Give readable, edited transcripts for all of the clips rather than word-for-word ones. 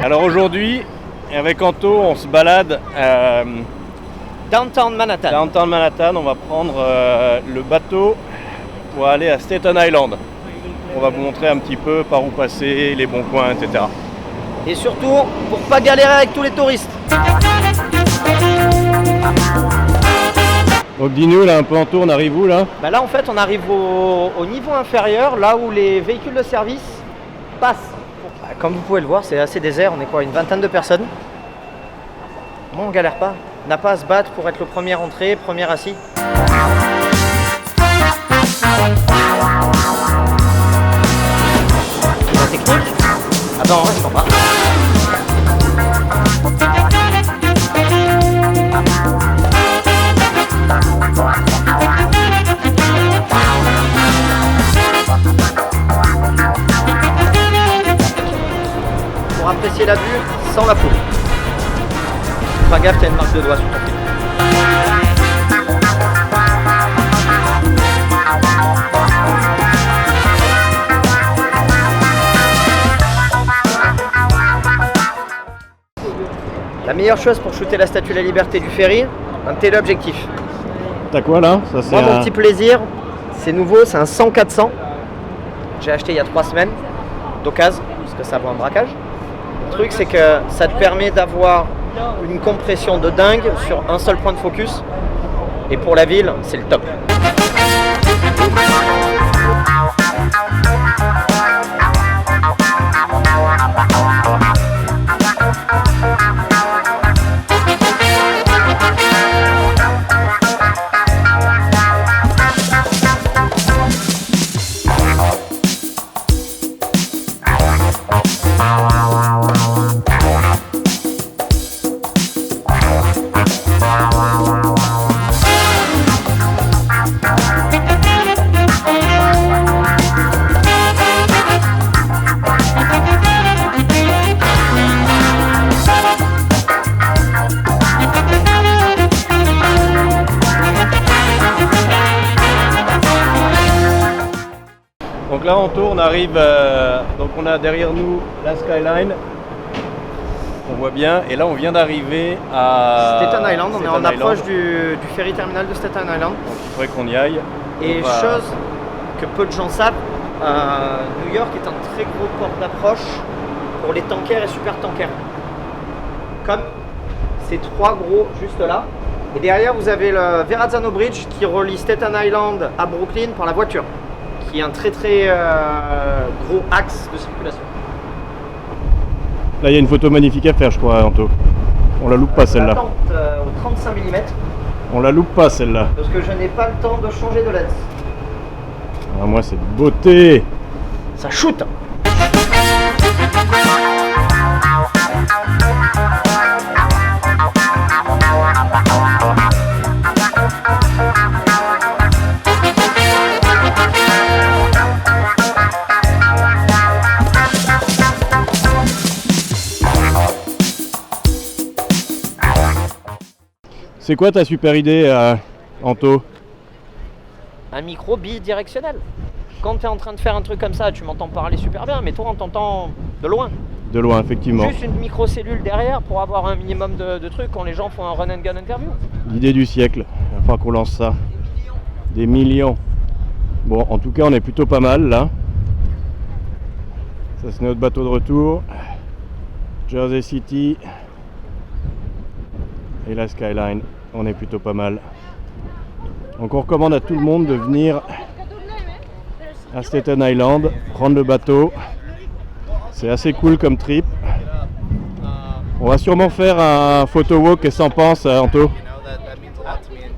Alors aujourd'hui, avec Anto, on se balade Downtown Manhattan. Downtown Manhattan. On va prendre le bateau pour aller à Staten Island. On va vous montrer un petit peu par où passer, les bons coins, etc. Et surtout, pour pas galérer avec tous les touristes. Donc dis-nous là un peu Anto, on arrive où là? Bah là en fait on arrive au niveau inférieur, là où les véhicules de service passent. Comme vous pouvez le voir, c'est assez désert, on est quoi, une vingtaine de personnes. Bon, on galère pas, on n'a pas à se battre pour être le premier entré, premier assis. La technique? Ah ben en vrai je comprends pas. Pour apprécier la vue sans la foule. Pas gaffe, t'as une marque de doigt sur ton pied. La meilleure chose pour shooter la Statue de la Liberté du ferry, un téléobjectif. T'as quoi là? Ça, Moi mon petit plaisir, c'est nouveau, c'est un 100-400. J'ai acheté il y a 3 semaines d'occasion, parce que ça vaut un braquage. Le truc c'est que ça te permet d'avoir une compression de dingue sur un seul point de focus. Et pour la ville, c'est le top. Donc là on arrive, donc on a derrière nous la skyline, on voit bien, et là on vient d'arriver à Staten Island, on est en Island. approche du ferry terminal de Staten Island. Donc il faudrait qu'on y aille. Et chose que peu de gens savent, New York est un très gros port d'approche pour les tankers et super tankers. Comme ces 3 gros juste là. Et derrière vous avez le Verrazzano Bridge qui relie Staten Island à Brooklyn par la voiture. Qui est un très gros axe de circulation. Là il y a une photo magnifique à faire je crois Anto. On la loupe pas celle-là. Au 35 mm. On la loupe pas celle-là. Parce que je n'ai pas le temps de changer de lens. Ah, moi c'est de beauté. Ça shoot. C'est quoi ta super idée Anto? Un micro bidirectionnel. Quand tu es en train de faire un truc comme ça, tu m'entends parler super bien, mais toi on t'entend de loin. De loin effectivement. Juste une micro-cellule derrière pour avoir un minimum de trucs quand les gens font un run and gun interview. L'idée du siècle, il va falloir qu'on lance ça. Des millions. Bon en tout cas on est plutôt pas mal là. Ça c'est notre bateau de retour. Jersey City. Et la skyline, on est plutôt pas mal. Donc on recommande à tout le monde de venir à Staten Island, prendre le bateau. C'est assez cool comme trip. On va sûrement faire un photo walk, qu'est-ce que t'en penses Anto?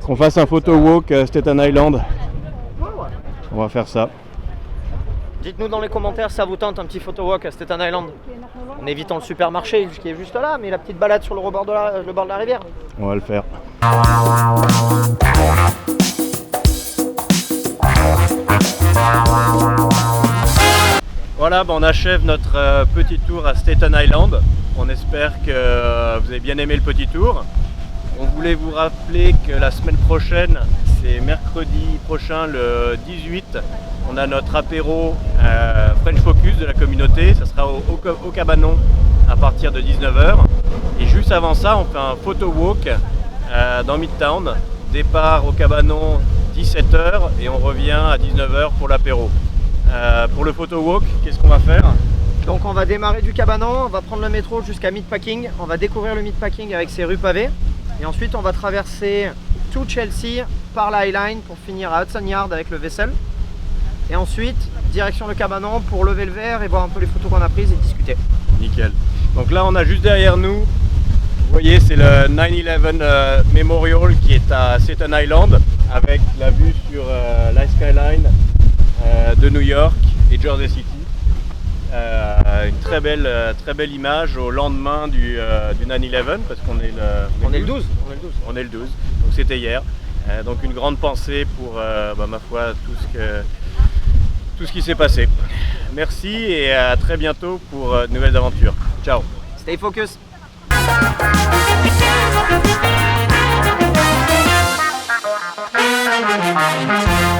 Qu'on fasse un photo walk à Staten Island. On va faire ça. Dites-nous dans les commentaires si ça vous tente un petit photo walk à Staten Island. En évitant le supermarché qui est juste là, mais la petite balade sur le bord de la rivière. On va le faire. Voilà, on achève notre petit tour à Staten Island. On espère que vous avez bien aimé le petit tour. On voulait vous rappeler que la semaine prochaine, c'est mercredi prochain, le 18, on a notre apéro French Focus de la communauté. Ça sera au Cabanon à partir de 19h. Et juste avant ça, on fait un photo walk dans Midtown. Départ au cabanon 17h et on revient à 19h pour l'apéro. Pour le photo walk, qu'est-ce qu'on va faire? Donc on va démarrer du cabanon, on va prendre le métro jusqu'à Meatpacking, on va découvrir le Meatpacking avec ses rues pavées et ensuite on va traverser tout Chelsea par la High Line pour finir à Hudson Yard avec le Vessel. Et ensuite, direction le cabanon pour lever le verre et voir un peu les photos qu'on a prises et discuter. Nickel. Donc là on a juste derrière nous, vous voyez, c'est le 9/11 Memorial qui est à Staten Island avec la vue sur la skyline de New York et Jersey City. Une très belle image au lendemain du 9/11 parce qu'on est le 12. On est le 12, donc c'était hier. Donc une grande pensée pour ma foi tout ce qui s'est passé. Merci et à très bientôt pour de nouvelles aventures. Ciao. Stay focus. Thank you.